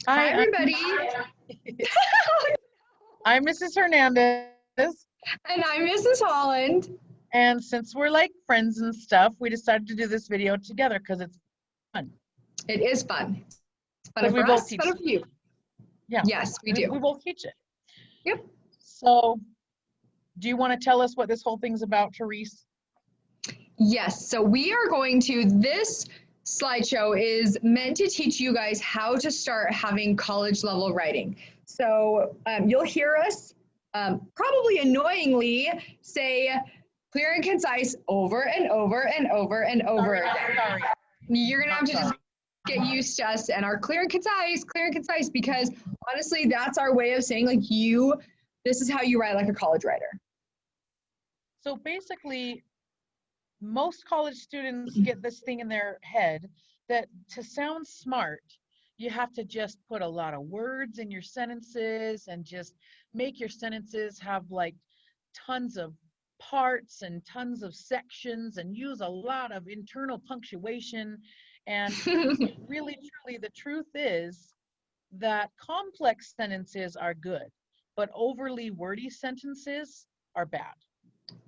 Hi, Hi, everybody. I'm Mrs. Hernandez, And I'm Mrs. Holland. and since we're like friends and stuff, we decided to do this video together because it's fun. It is fun. It's fun Because we for both us, teach fun it. for you. Yeah, Yes, we do. we both teach it. Yep. So, do you want to tell us what this whole thing's about, Therese? Yes, so we are going to, this slideshow is meant to teach you guys how to start having college level writing. So you'll hear us probably annoyingly say clear and concise over and over and over and over again. Sorry. You're going to have to just get used to us and our clear and concise, because honestly, that's our way of saying like this is how you write like a college writer. So basically, most college students get this thing in their head that to sound smart, you have to just put a lot of words in your sentences and just make your sentences have like tons of parts and tons of sections and use a lot of internal punctuation. And really, truly, the truth is that complex sentences are good, but overly wordy sentences are bad.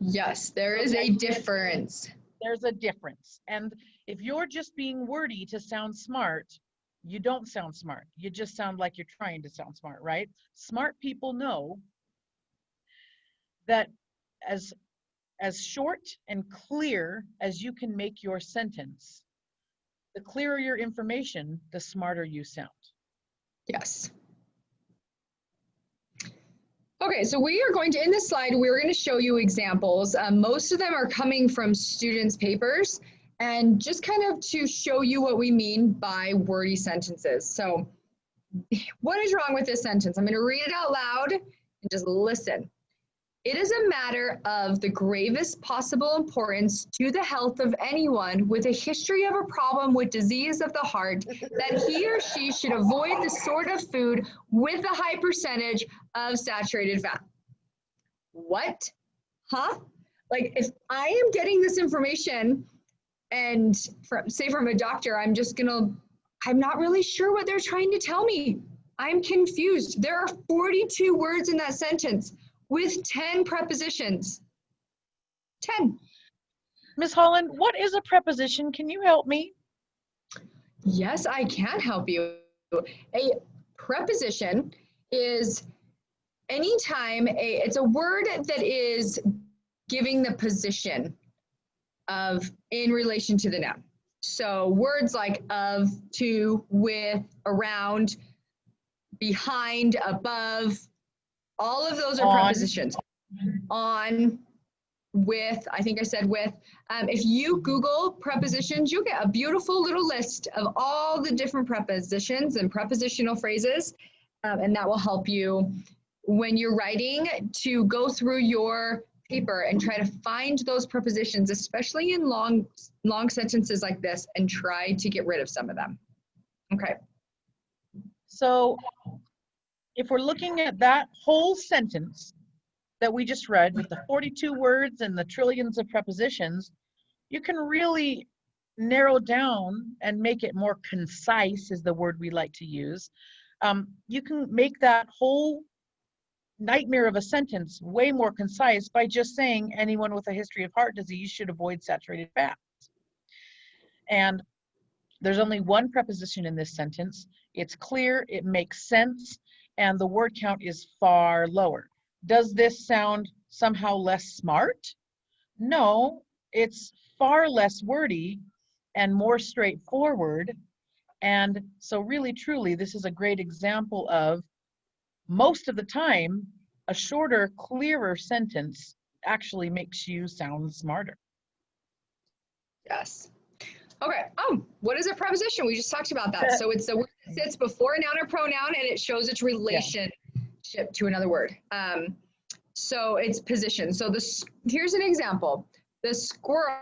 Yes, there is a difference. There's a difference. And if you're just being wordy to sound smart, you don't sound smart. You just sound like you're trying to sound smart, right? Smart people know that as short and clear as you can make your sentence, the clearer your information, the smarter you sound. Yes. Okay, so we are going to, in this slide, we're going to show you examples. Most of them are coming from students' papers, and just kind of to show you what we mean by wordy sentences. So what is wrong with this sentence? I'm going to read it out loud and just listen. It is a matter of the gravest possible importance to the health of anyone with a history of a problem with disease of the heart that he or she should avoid the sort of food with a high percentage of saturated fat. What? Huh? Like, if I am getting this information and from a doctor, I'm not really sure what they're trying to tell me. I'm confused. There are 42 words in that sentence with 10 prepositions. 10. Ms. Holland, what is a preposition? Can you help me? Yes, I can help you. A preposition is anytime it's a word that is giving the position of in relation to the noun. So words like of, to, with, around, behind, above, all of those are prepositions. On, with, I think I said with. If you Google prepositions, you'll get a beautiful little list of all the different prepositions and prepositional phrases, and that will help you when you're writing to go through your paper and try to find those prepositions, especially in long sentences like this, and try to get rid of some of them. Okay. So if we're looking at that whole sentence that we just read with the 42 words and the trillions of prepositions, you can really narrow down and make it more concise, is the word we like to use. You can make that whole nightmare of a sentence way more concise by just saying anyone with a history of heart disease should avoid saturated fats. And there's only one preposition in this sentence. It's clear, it makes sense, and the word count is far lower. Does this sound somehow less smart? No, it's far less wordy and more straightforward. And so really, truly, this is a great example of most of the time, a shorter, clearer sentence actually makes you sound smarter. Yes. Okay. What is a preposition? We just talked about that. So it's the word that sits before a noun or pronoun, and it shows its relationship to another word. So it's position. So here's an example. The squirrel,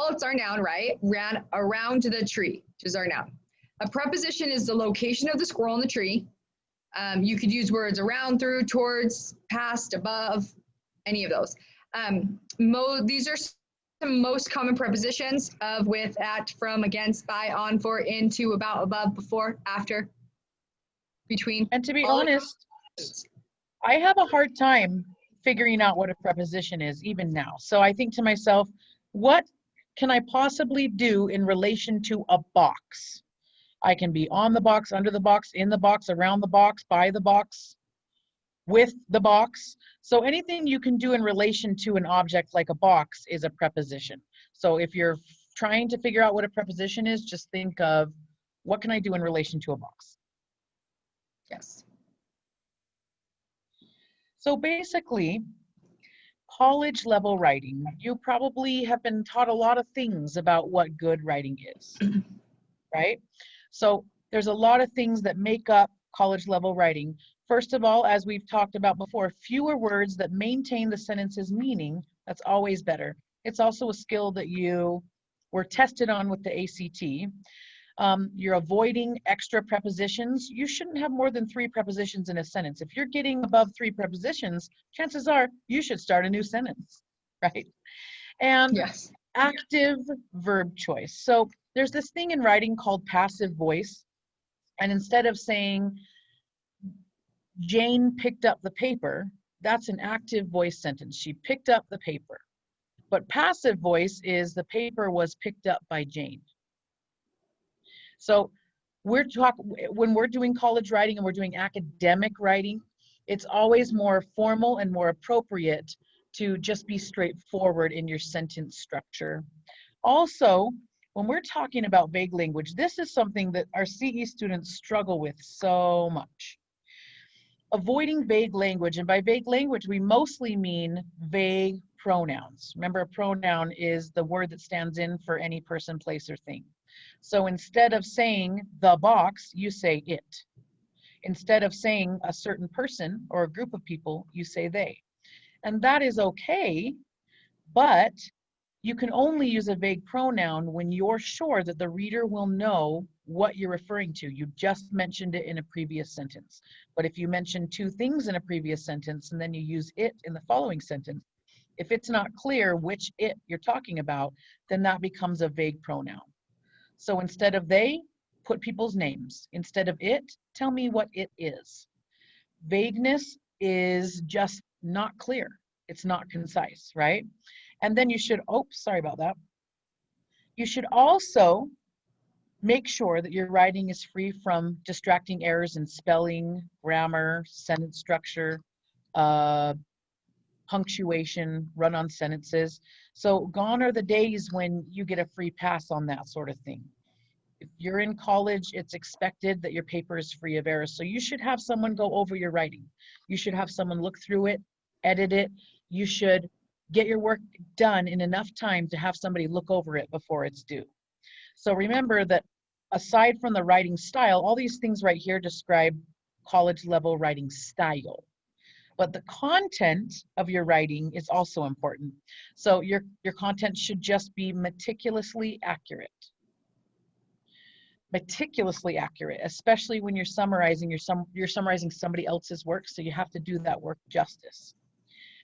it's our noun, right? Ran around the tree, which is our noun. A preposition is the location of the squirrel in the tree. You could use words around, through, towards, past, above, any of those. These are the most common prepositions of, with, at, from, against, by, on, for, into, about, above, before, after. between. And to be honest, I have a hard time figuring out what a preposition is even now. So I think to myself, what can I possibly do in relation to a box? I can be on the box, under the box, in the box, around the box, by the box, with the box. So anything you can do in relation to an object like a box is a preposition. So if you're trying to figure out what a preposition is, just think of what can I do in relation to a box? Yes. So basically, college level writing, you probably have been taught a lot of things about what good writing is, right? So there's a lot of things that make up college level writing. First of all, as we've talked about before, fewer words that maintain the sentence's meaning. That's always better. It's also a skill that you were tested on with the ACT. You're avoiding extra prepositions. You shouldn't have more than 3 prepositions in a sentence. If you're getting above 3 prepositions, chances are you should start a new sentence, right? And Yes. active verb choice. So there's this thing in writing called passive voice. And instead of saying, Jane picked up the paper, that's an active voice sentence. She picked up the paper. But passive voice is the paper was picked up by Jane. So when we're doing college writing and we're doing academic writing, it's always more formal and more appropriate to just be straightforward in your sentence structure. Also, when we're talking about vague language, this is something that our CE students struggle with so much. Avoiding vague language, and by vague language, we mostly mean vague pronouns. Remember, a pronoun is the word that stands in for any person, place, or thing. So instead of saying the box, you say it. Instead of saying a certain person or a group of people, you say they. And that is okay, but you can only use a vague pronoun when you're sure that the reader will know what you're referring to. You just mentioned it in a previous sentence. But if you mention 2 things in a previous sentence and then you use it in the following sentence, if it's not clear which it you're talking about, then that becomes a vague pronoun. So instead of they, put people's names. Instead of it, tell me what it is. Vagueness is just not clear. It's not concise, right? And then you should, sorry about that. You should also make sure that your writing is free from distracting errors in spelling, grammar, sentence structure, punctuation, run-on sentences. So gone are the days when you get a free pass on that sort of thing. If you're in college, it's expected that your paper is free of errors. So you should have someone go over your writing. You should have someone look through it, edit it. You should get your work done in enough time to have somebody look over it before it's due. So remember that aside from the writing style, all these things right here describe college level writing style. But the content of your writing is also important. So your content should just be meticulously accurate. Meticulously accurate, especially when you're summarizing, you're summarizing somebody else's work, so you have to do that work justice.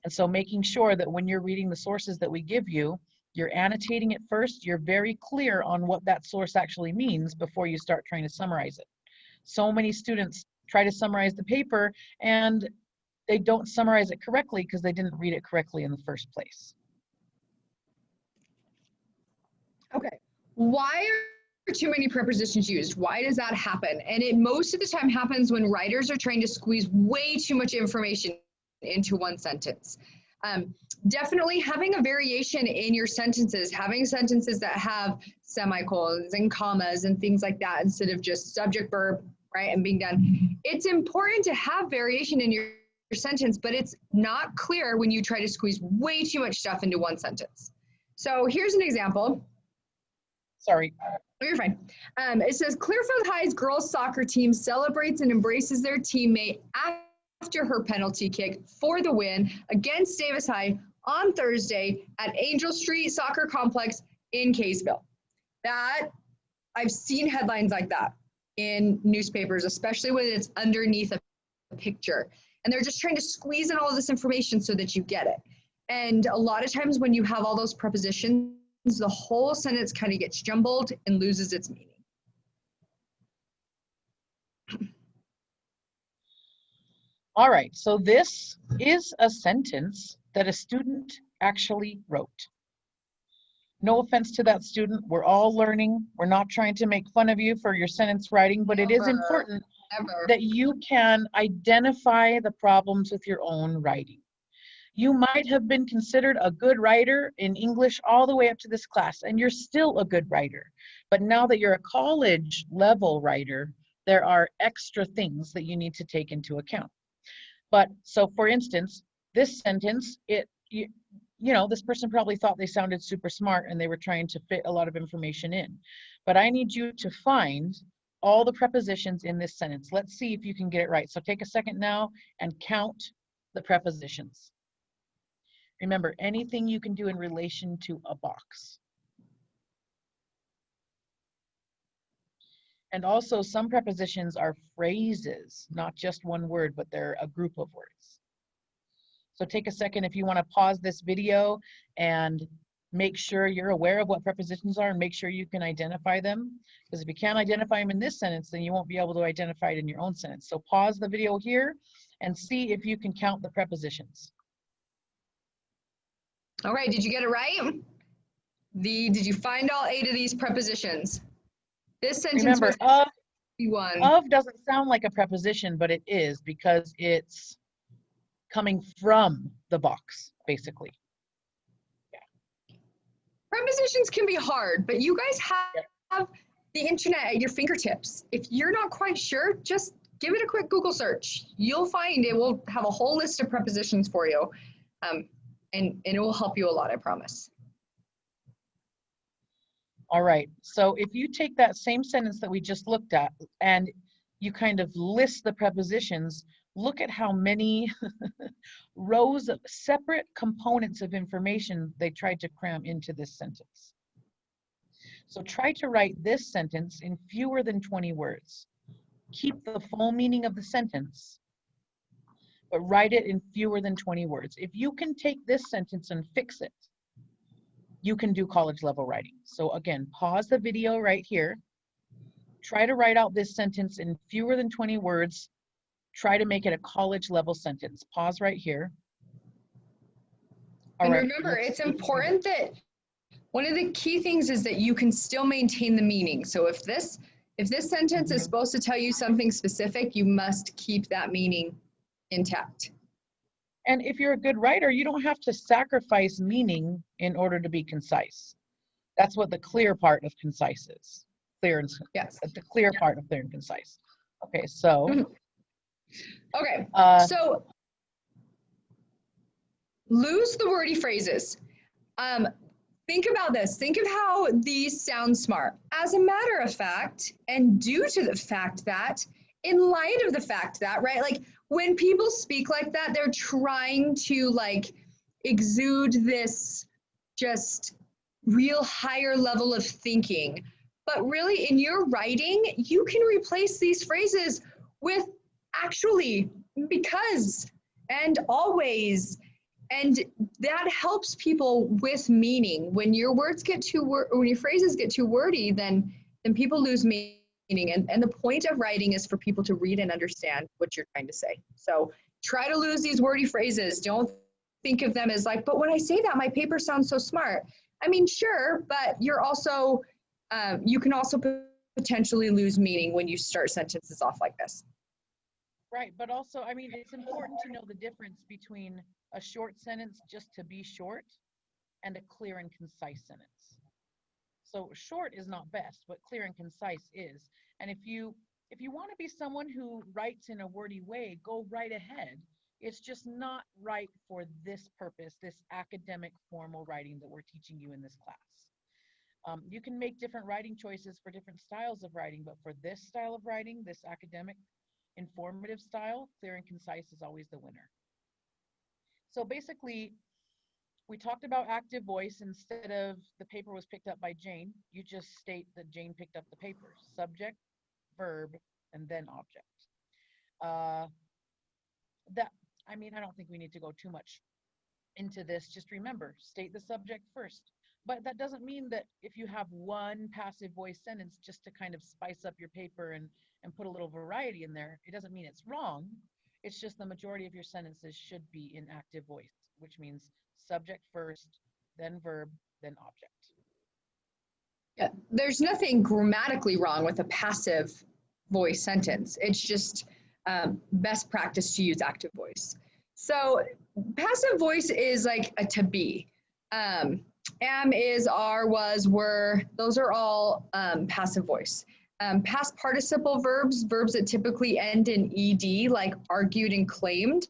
And so making sure that when you're reading the sources that we give you, you're annotating it first, you're very clear on what that source actually means before you start trying to summarize it. So many students try to summarize the paper and they don't summarize it correctly because they didn't read it correctly in the first place. Okay, why are too many prepositions used? Why does that happen? And it most of the time happens when writers are trying to squeeze way too much information into one sentence. Definitely having a variation in your sentences, having sentences that have semicolons and commas and things like that instead of just subject, verb, right, and being done. It's important to have variation in your sentence, but it's not clear when you try to squeeze way too much stuff into one sentence. So here's an example. Sorry. Oh, you're fine. It says, Clearfield High's girls soccer team celebrates and embraces their teammate after her penalty kick for the win against Davis High on Thursday at Angel Street Soccer Complex in Kaysville. That, I've seen headlines like that in newspapers, especially when it's underneath a picture. And they're just trying to squeeze in all of this information so that you get it. And a lot of times when you have all those prepositions, the whole sentence kind of gets jumbled and loses its meaning. All right, so this is a sentence that a student actually wrote. No offense to that student, we're all learning. We're not trying to make fun of you for your sentence writing, but it is important that you can identify the problems with your own writing. You might have been considered a good writer in English all the way up to this class, and you're still a good writer. But now that you're a college level writer, there are extra things that you need to take into account. But so for instance, this sentence, you know, this person probably thought they sounded super smart and they were trying to fit a lot of information in. But I need you to find all the prepositions in this sentence. Let's see if you can get it right. So take a second now and count the prepositions. Remember, anything you can do in relation to a box. And also some prepositions are phrases, not just one word, but they're a group of words. So take a second if you want to pause this video and make sure you're aware of what prepositions are and make sure you can identify them. Because if you can't identify them in this sentence, then you won't be able to identify it in your own sentence. So pause the video here and see if you can count the prepositions. All right, did you get it right? Did you find all 8 of these prepositions? This sentence Remember, was one. of doesn't sound like a preposition, but it is because it's coming from the box, basically. Prepositions can be hard, but you guys have the internet at your fingertips. If you're not quite sure, just give it a quick Google search. You'll find it will have a whole list of prepositions for you, and it will help you a lot, I promise. All right, so if you take that same sentence that we just looked at and you kind of list the prepositions, look at how many rows of separate components of information they tried to cram into this sentence. So try to write this sentence in fewer than 20 words. Keep the full meaning of the sentence, but write it in fewer than 20 words. If you can take this sentence and fix it, you can do college level writing. So again, pause the video right here. Try to write out this sentence in fewer than 20 words. Try to make it a college level sentence. Pause right here. And remember, it's important that one of the key things is that you can still maintain the meaning. So if this sentence is supposed to tell you something specific, you must keep that meaning intact. And if you're a good writer, you don't have to sacrifice meaning in order to be concise. That's what the clear part of concise is. Clear and yes. The clear part of clear and concise. Okay, so. Okay, so lose the wordy phrases. Think about this. Think of how these sound smart. As a matter of fact, and due to the fact that, in light of the fact that, right? Like when people speak like that, they're trying to like exude this just real higher level of thinking. But really in your writing, you can replace these phrases with actually, because, and always. And that helps people with meaning. When your words get too when your phrases get too wordy, then people lose meaning. And the point of writing is for people to read and understand what you're trying to say. So try to lose these wordy phrases. Don't think of them as like, but when I say that, my paper sounds so smart. I mean, sure, but you're also, you can also potentially lose meaning when you start sentences off like this. Right, but also, I mean, it's important to know the difference between a short sentence just to be short and a clear and concise sentence. So short is not best, but clear and concise is. And if you want to be someone who writes in a wordy way, go right ahead. It's just not right for this purpose, this academic formal writing that we're teaching you in this class. You can make different writing choices for different styles of writing, but for this style of writing, this academic informative style, clear and concise is always the winner. So basically, we talked about active voice. Instead of the paper was picked up by Jane, you just state that Jane picked up the paper. Subject, verb, and then object. I don't think we need to go too much into this. Just remember, state the subject first. But that doesn't mean that if you have one passive voice sentence just to kind of spice up your paper and put a little variety in there, it doesn't mean it's wrong. It's just the majority of your sentences should be in active voice, which means subject first, then verb, then object. Yeah, there's nothing grammatically wrong with a passive voice sentence. It's just best practice to use active voice. So passive voice is like a to be. Am, is, are, was, were, those are all passive voice. Past participle verbs, verbs that typically end in ed, like argued and claimed.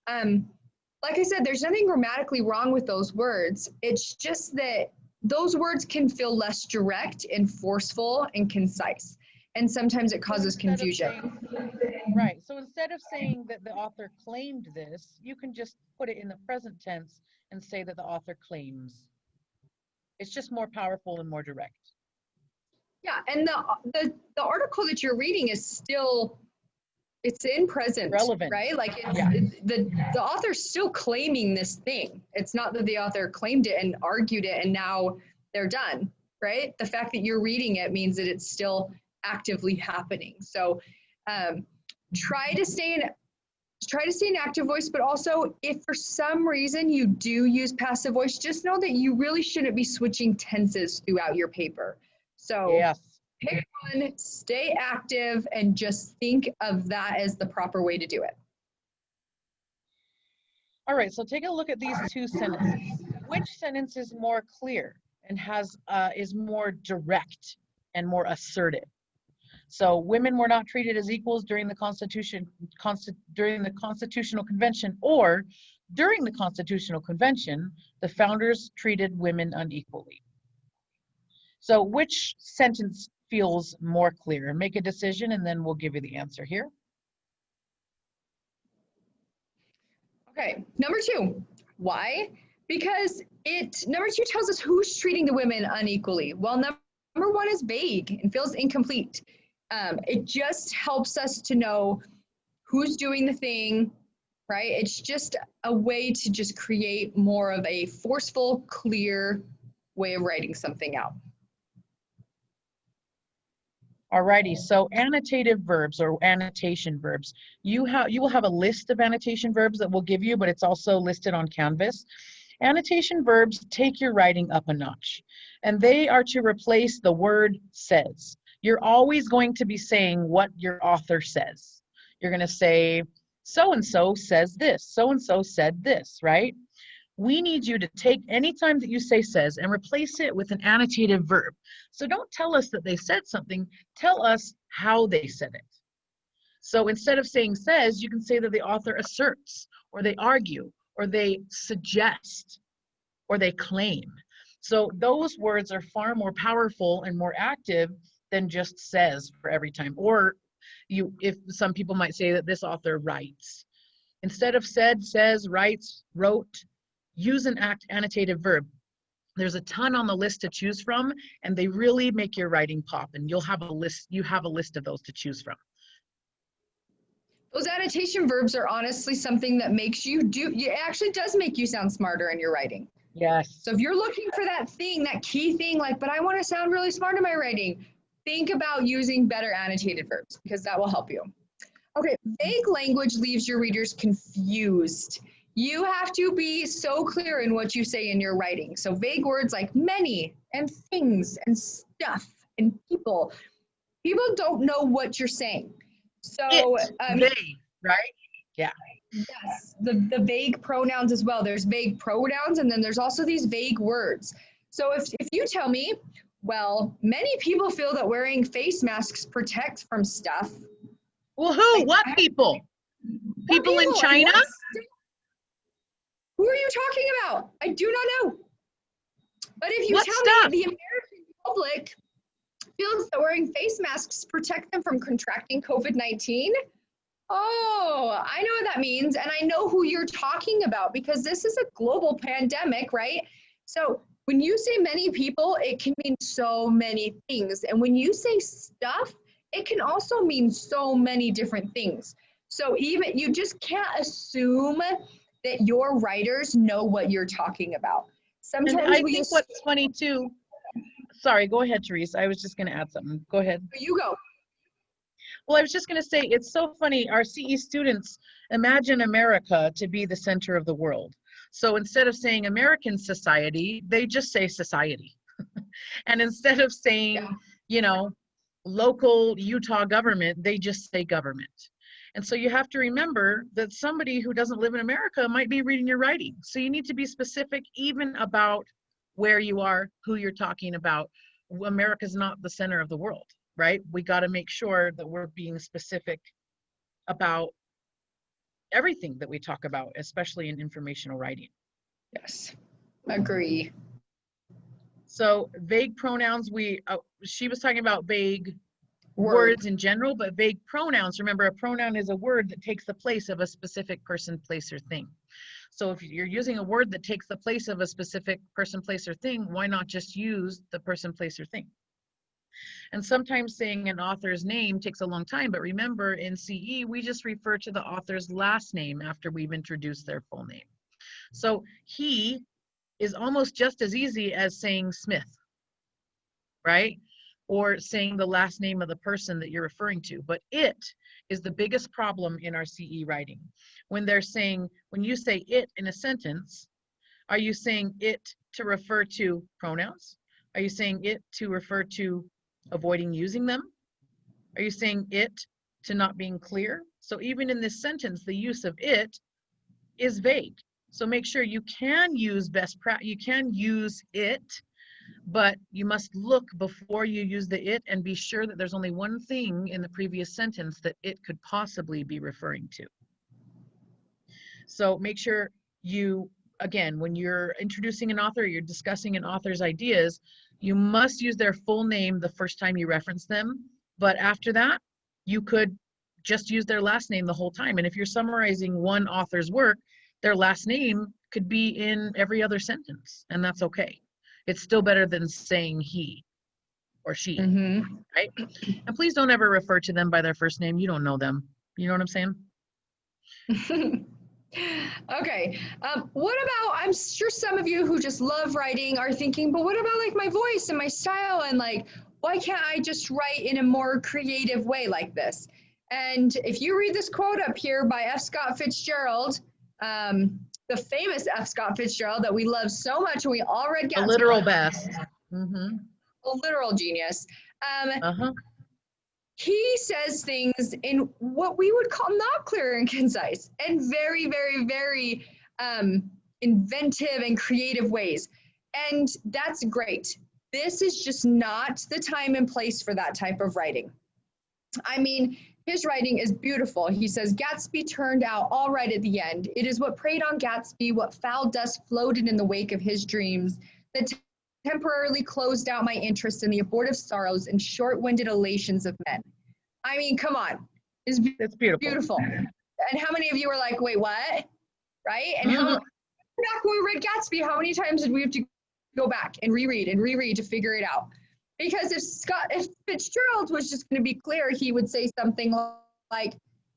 Like I said, there's nothing grammatically wrong with those words. It's just that those words can feel less direct and forceful and concise. And sometimes it causes confusion. Right. So instead of saying that the author claimed this, you can just put it in the present tense and say that the author claims. It's just more powerful and more direct. Yeah, and the article that you're reading is still, it's in present, Relevant. right? Like the author's still claiming this thing. It's not that the author claimed it and argued it and now they're done, right? The fact that you're reading it means that it's still actively happening. So try to stay in active voice, but also if for some reason you do use passive voice, just know that you really shouldn't be switching tenses throughout your paper. So yes. Pick one, stay active, and just think of that as the proper way to do it. All right, so take a look at these two sentences. Which sentence is more clear and is more direct and more assertive? So women were not treated as equals during the Constitutional Convention, or during the Constitutional Convention, the founders treated women unequally. So which sentence feels more clear? Make a decision and then we'll give you the answer here. Okay, number two. Why? Because number two tells us who's treating the women unequally. Well, number one is vague and feels incomplete. It just helps us to know who's doing the thing, right? It's just a way to just create more of a forceful, clear way of writing something out. Alrighty, so annotative verbs or annotation verbs. You will have a list of annotation verbs that we'll give you, but it's also listed on Canvas. Annotation verbs take your writing up a notch, and they are to replace the word says. You're always going to be saying what your author says. You're going to say, so-and-so says this, so-and-so said this, right? We need you to take any time that you say says and replace it with an annotative verb. So don't tell us that they said something, tell us how they said it. So instead of saying says, you can say that the author asserts, or they argue, or they suggest, or they claim. So those words are far more powerful and more active than just says for every time. Or if some people might say that this author writes. Instead of said, says, writes, wrote, use an annotative verb. There's a ton on the list to choose from, and they really make your writing pop, and you have a list of those to choose from. Those annotation verbs are honestly something that makes it actually does make you sound smarter in your writing. Yes. So if you're looking for that key thing, like, but I want to sound really smart in my writing, think about using better annotated verbs because that will help you. Okay, vague language leaves your readers confused. You have to be so clear in what you say in your writing. So vague words like many and things and stuff and people don't know what you're saying. So vague, right? Yeah. Yes, the vague pronouns as well. There's vague pronouns and then there's also these vague words. So if you tell me, well, many people feel that wearing face masks protects from stuff. Well, who? Like, what people? People in China? Who are you talking about? I do not know. But if you tell me the American public feels that wearing face masks protect them from contracting COVID-19, oh, I know what that means. And I know who you're talking about because this is a global pandemic, right? So when you say many people, it can mean so many things. And when you say stuff, it can also mean so many different things. So you just can't assume that your writers know what you're talking about. Sometimes and I think what's funny too, sorry, go ahead, Therese. I was just going to add something. Go ahead. You go. Well, I was just going to say, it's so funny. Our CE students imagine America to be the center of the world. So instead of saying American society, they just say society. And instead of saying, you know, local Utah government, they just say government. And so you have to remember that somebody who doesn't live in America might be reading your writing. So you need to be specific even about where you are, who you're talking about. America's not the center of the world, right? We got to make sure that we're being specific about everything that we talk about, especially in informational writing. Yes, agree. So vague pronouns, she was talking about vague words in general, but vague pronouns, remember, a pronoun is a word that takes the place of a specific person, place, or thing. So if you're using a word that takes the place of a specific person, place, or thing, why not just use the person, place, or thing? And sometimes saying an author's name takes a long time, but remember in CE, we just refer to the author's last name after we've introduced their full name. So he is almost just as easy as saying Smith, right? Or saying the last name of the person that you're referring to. But it is the biggest problem in our CE writing. When you say it in a sentence, are you saying it to refer to pronouns? Are you saying it to refer to avoiding using them? Are you saying it to not being clear? So even in this sentence, the use of it is vague. So make sure you can use you can use it, but you must look before you use the it and be sure that there's only one thing in the previous sentence that it could possibly be referring to. So make sure you, again, when you're introducing an author, you're discussing an author's ideas, you must use their full name the first time you reference them. But after that, you could just use their last name the whole time. And if you're summarizing one author's work, their last name could be in every other sentence, and that's okay. It's still better than saying he or she, right? And please don't ever refer to them by their first name. You don't know them. You know what I'm saying? Okay. What about, I'm sure some of you who just love writing are thinking, but what about like my voice and my style, and like, why can't I just write in a more creative way like this? And if you read this quote up here by F. Scott Fitzgerald, the famous F. Scott Fitzgerald that we love so much, and we all read Gatsby. A literal best. A literal genius. He says things in what we would call not clear and concise, and very, very, very inventive and creative ways. And that's great. This is just not the time and place for that type of writing. I mean, his writing is beautiful. He says, Gatsby turned out all right at the end. It is what preyed on Gatsby, what foul dust floated in the wake of his dreams, that temporarily closed out my interest in the abortive sorrows and short-winded elations of men. I mean, come on. It's beautiful. Beautiful. And how many of you were like, wait, what? Right? And back when we read Gatsby, how many times did we have to go back and reread to figure it out? Because if Fitzgerald was just going to be clear, he would say something like,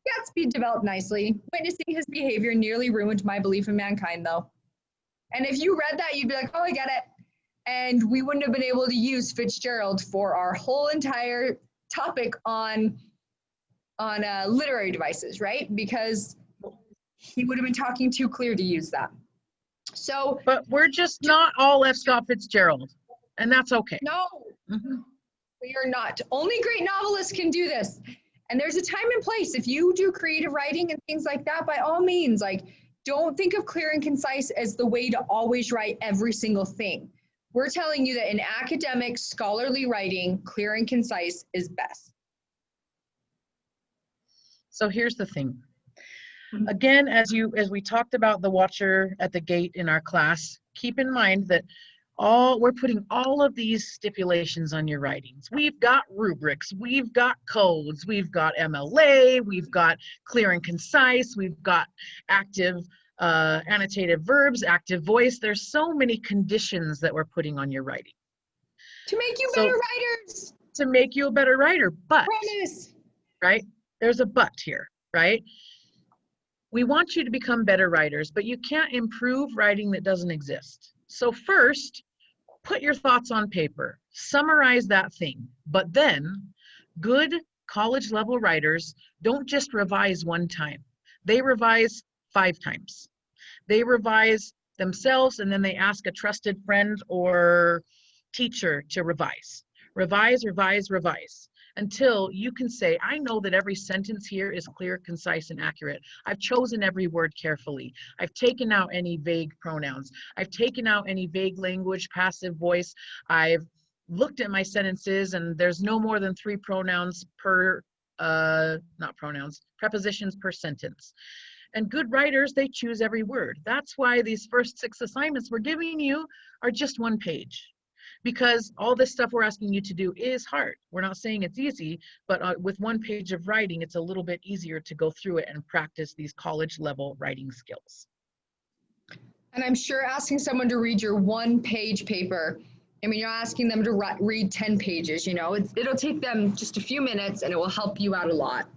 Gatsby developed nicely. Witnessing his behavior nearly ruined my belief in mankind, though. And if you read that, you'd be like, oh, I get it. And we wouldn't have been able to use Fitzgerald for our whole entire topic on literary devices, right? Because he would have been talking too clear to use that. So, but we're just not all F. Scott Fitzgerald, and that's okay. No, we are not. Only great novelists can do this. And there's a time and place. If you do creative writing and things like that, by all means, like, don't think of clear and concise as the way to always write every single thing. We're telling you that in academic, scholarly writing, clear and concise is best. So here's the thing. Again, as we talked about the watcher at the gate in our class, keep in mind that we're putting all of these stipulations on your writings. We've got rubrics, we've got codes, we've got MLA, we've got clear and concise, we've got active annotative verbs, active voice. There's so many conditions that we're putting on your writing. To make you better writers. To make you a better writer, but, promise. Right? There's a but here, right? We want you to become better writers, but you can't improve writing that doesn't exist. So first, put your thoughts on paper, summarize that thing, but then good college level writers don't just revise one time. They revise 5 times. They revise themselves, and then they ask a trusted friend or teacher to revise. Revise, revise, revise, until you can say, I know that every sentence here is clear, concise, and accurate. I've chosen every word carefully. I've taken out any vague pronouns. I've taken out any vague language, passive voice. I've looked at my sentences, and there's no more than 3 pronouns per, not pronouns, prepositions per sentence. And good writers, they choose every word. That's why these first 6 assignments we're giving you are just 1 page. Because all this stuff we're asking you to do is hard. We're not saying it's easy, but with 1 page of writing, it's a little bit easier to go through it and practice these college level writing skills. And I'm sure asking someone to read your 1-page paper, I mean, you're asking them to read 10 pages, you know, it'll take them just a few minutes and it will help you out a lot.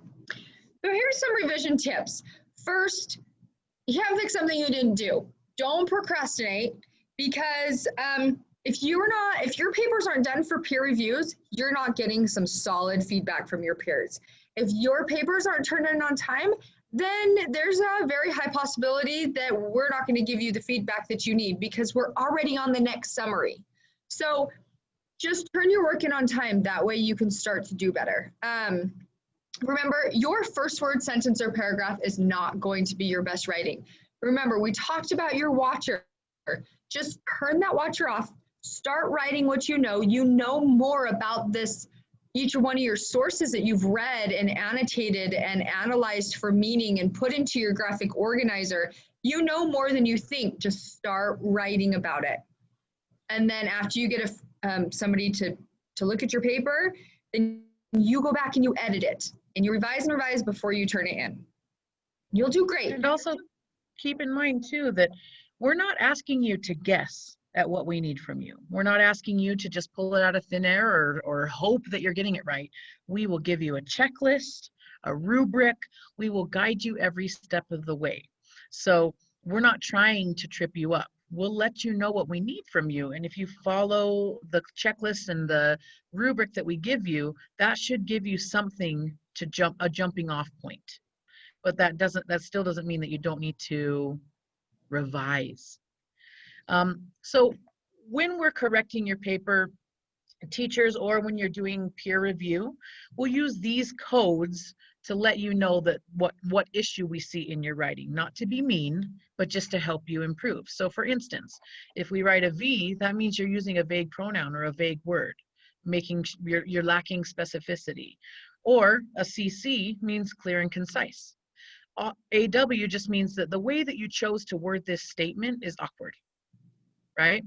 So here's some revision tips. First, you have like something you didn't do. Don't procrastinate, because if your papers aren't done for peer reviews, you're not getting some solid feedback from your peers. If your papers aren't turned in on time, then there's a very high possibility that we're not going to give you the feedback that you need, because we're already on the next summary. So just turn your work in on time. That way you can start to do better. Remember, your first word, sentence, or paragraph is not going to be your best writing. Remember, we talked about your watcher. Just turn that watcher off. Start writing what you know. You know more about this, each one of your sources that you've read and annotated and analyzed for meaning and put into your graphic organizer. You know more than you think. Just start writing about it. And then after you get somebody to look at your paper, then you go back and you edit it. And you revise and revise before you turn it in. You'll do great. And also keep in mind too that we're not asking you to guess at what we need from you. We're not asking you to just pull it out of thin air or hope that you're getting it right. We will give you a checklist, a rubric. We will guide you every step of the way. So we're not trying to trip you up. We'll let you know what we need from you. And if you follow the checklist and the rubric that we give you, that should give you something to a jumping off point. But that still doesn't mean that you don't need to revise. So when we're correcting your paper, teachers, or when you're doing peer review, we'll use these codes to let you know that what issue we see in your writing, not to be mean, but just to help you improve. So for instance, if we write a V, that means you're using a vague pronoun or a vague word, making you're lacking specificity. Or a CC means clear and concise. AW just means that the way that you chose to word this statement is awkward, right?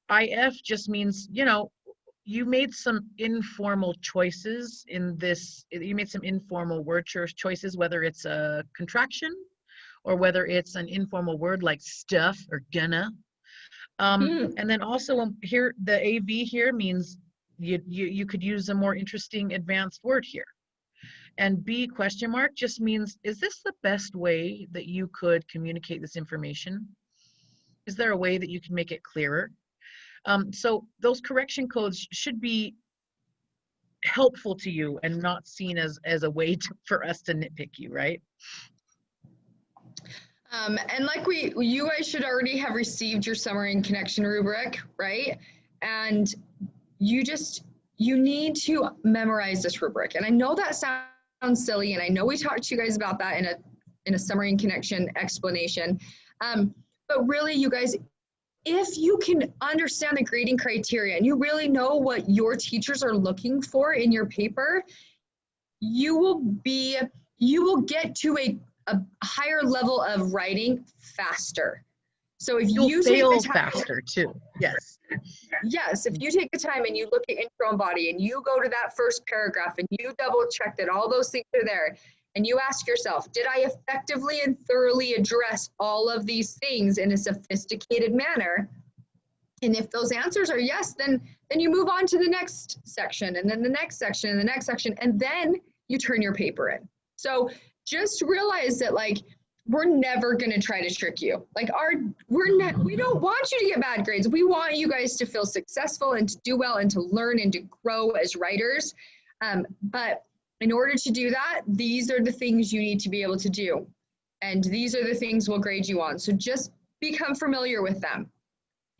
IF just means, you know, you made some informal choices in this, you made some informal word choices, whether it's a contraction or whether it's an informal word like stuff or gonna. And then also here, the AV here means you could use a more interesting advanced word here. And B question mark just means, is this the best way that you could communicate this information? Is there a way that you can make it clearer? So those correction codes should be helpful to you and not seen as a way for us to nitpick you, right? And like you guys should already have received your summary and connection rubric, right? And you need to memorize this rubric. And I know that sounds silly, and I know we talked to you guys about that in a summary and connection explanation. But really, you guys, if you can understand the grading criteria and you really know what your teachers are looking for in your paper, you will get to a higher level of writing faster. So if you fail faster too. Yes. Yes, if you take the time and you look at intro and body and you go to that first paragraph and you double check that all those things are there, and you ask yourself, did I effectively and thoroughly address all of these things in a sophisticated manner? And if those answers are yes, then you move on to the next section, and then the next section, and the next section, and then you turn your paper in. So just realize that, like, we're never going to try to trick you. Like, we don't want you to get bad grades. We want you guys to feel successful and to do well and to learn and to grow as writers. But In order to do that, these are the things you need to be able to do. And these are the things we'll grade you on. So just become familiar with them.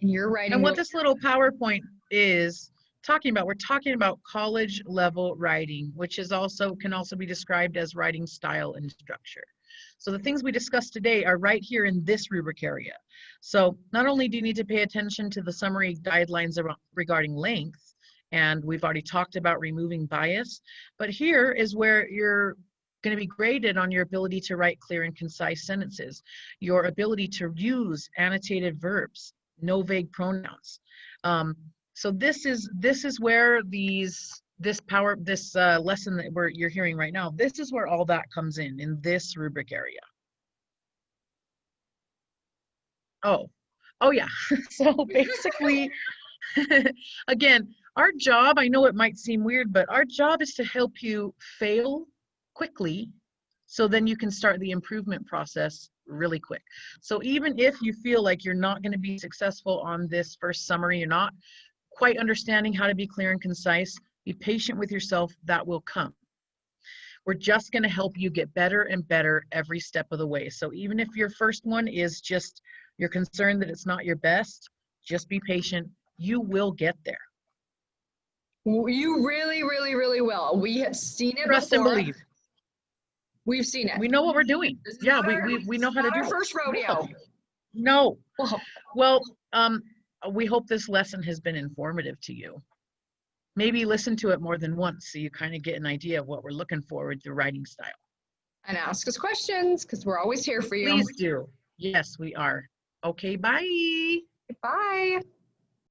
And you're writing. And what this little PowerPoint is talking about, we're talking about college level writing, which is also can also be described as writing style and structure. So the things we discussed today are right here in this rubric area. So not only do you need to pay attention to the summary guidelines regarding length, and we've already talked about removing bias, but here is where you're going to be graded on your ability to write clear and concise sentences, your ability to use annotative verbs, no vague pronouns. So this is where this lesson that you're hearing right now, this is where all that comes in this rubric area. Oh yeah. So basically, again, our job, I know it might seem weird, but our job is to help you fail quickly so then you can start the improvement process really quick. So even if you feel like you're not going to be successful on this first summary, you're not quite understanding how to be clear and concise, be patient with yourself, that will come. We're just going to help you get better and better every step of the way. So even if your first one is just, you're concerned that it's not your best, just be patient. You will get there. You really, really, really will. We have seen it Trust before. and believe. We've seen it. We know what we're doing. Yeah, we know how to do it. Our first rodeo. No. Well, we hope this lesson has been informative to you. Maybe listen to it more than once so you kind of get an idea of what we're looking for with the writing style. And ask us questions because we're always here for you. Please do. Yes, we are. Okay, bye. Bye.